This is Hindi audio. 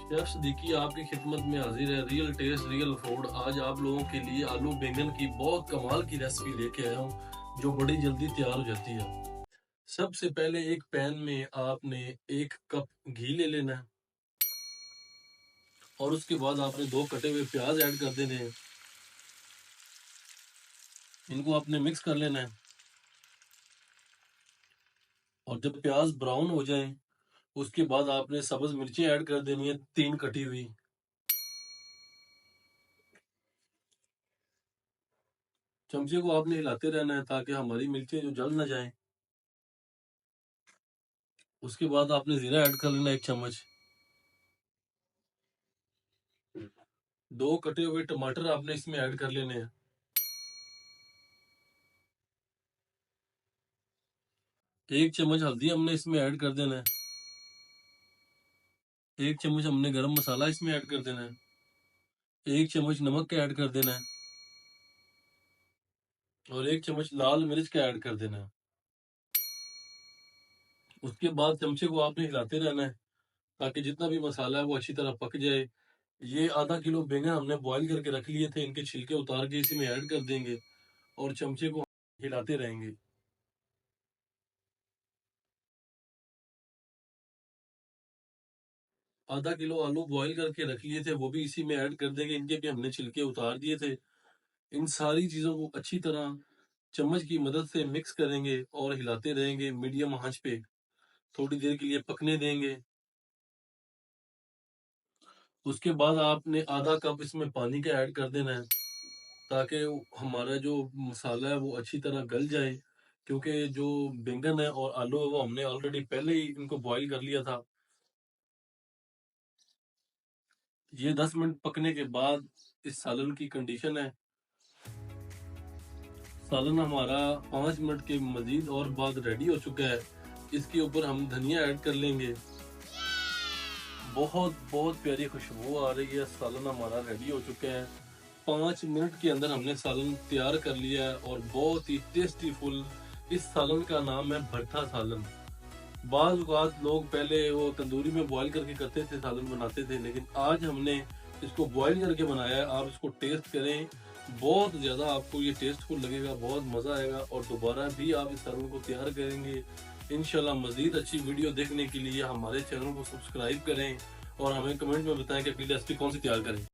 शेफ सिद्दीकी आपकी खिदमत में हाजिर है। Real taste real food. आज आप लोगों के लिए आलू बैंगन की बहुत कमाल की रेसिपी लेके आया हूँ जो बड़ी जल्दी तैयार हो जाती है। सबसे पहले एक पैन में आपने 1 कप घी ले लेना है और उसके बाद आपने 2 कटे हुए प्याज ऐड कर देने हैं। इनको आपने मिक्स कर लेना है और जब प्याज ब्राउन हो जाए उसके बाद आपने सब्ज मिर्ची ऐड कर देनी है 3 कटी हुई। चमचे को आपने हिलाते रहना है ताकि हमारी मिर्चें जो जल ना जाएं। उसके बाद आपने जीरा ऐड कर लेना 1 चम्मच। 2 कटे हुए टमाटर आपने इसमें ऐड कर लेने हैं। 1 चम्मच हल्दी हमने इसमें ऐड कर देना है। 1 चम्मच हमने गरम मसाला इसमें ऐड कर देना है। 1 चम्मच नमक का ऐड कर देना है और 1 चम्मच लाल मिर्च का ऐड कर देना है। उसके बाद चमचे को आपने हिलाते रहना है ताकि जितना भी मसाला है वो अच्छी तरह पक जाए। ये आधा किलो बैंगन हमने बॉईल करके रख लिए थे, इनके छिलके उतार के इसी में ऐड कर देंगे और चमचे को हिलाते रहेंगे। आधा किलो आलू बॉईल करके रख लिए थे वो भी इसी में ऐड कर देंगे, इनके भी हमने छिलके उतार दिए थे। इन सारी चीजों को अच्छी तरह चम्मच की मदद से मिक्स करेंगे और हिलाते रहेंगे मीडियम आंच पे, थोड़ी देर के लिए पकने देंगे। उसके बाद आपने आधा कप इसमें पानी का ऐड कर देना है ताकि हमारा जो मसाला है वो अच्छी तरह गल जाए, क्योंकि जो बैंगन है और आलू है वो हमने ऑलरेडी पहले ही इनको बॉईल कर लिया था। ये 10 मिनट पकने के बाद इस सालन की कंडीशन है, सालन हमारा 5 मिनट के मजीद और बाद रेडी हो चुका है। इसके ऊपर हम धनिया ऐड कर लेंगे। बहुत बहुत प्यारी खुशबू आ रही है, सालन हमारा रेडी हो चुका है। 5 मिनट के अंदर हमने सालन तैयार कर लिया है और बहुत ही टेस्टी फुल। इस सालन का नाम है भरथा सालन। बाज़ औक़ात लोग पहले वो तंदूरी में बॉईल करके करते थे, सालन बनाते थे, लेकिन आज हमने इसको बॉईल करके बनाया है। आप इसको टेस्ट करें, बहुत ज़्यादा आपको ये टेस्टफुल लगेगा, बहुत मज़ा आएगा और दोबारा भी आप इस सालन को तैयार करेंगे इंशाल्लाह। मज़ीद अच्छी वीडियो देखने के लिए हमारे चैनल को सब्सक्राइब करें और हमें कमेंट में बताएं कि अगली रेसिपी कौन सी तैयार करें।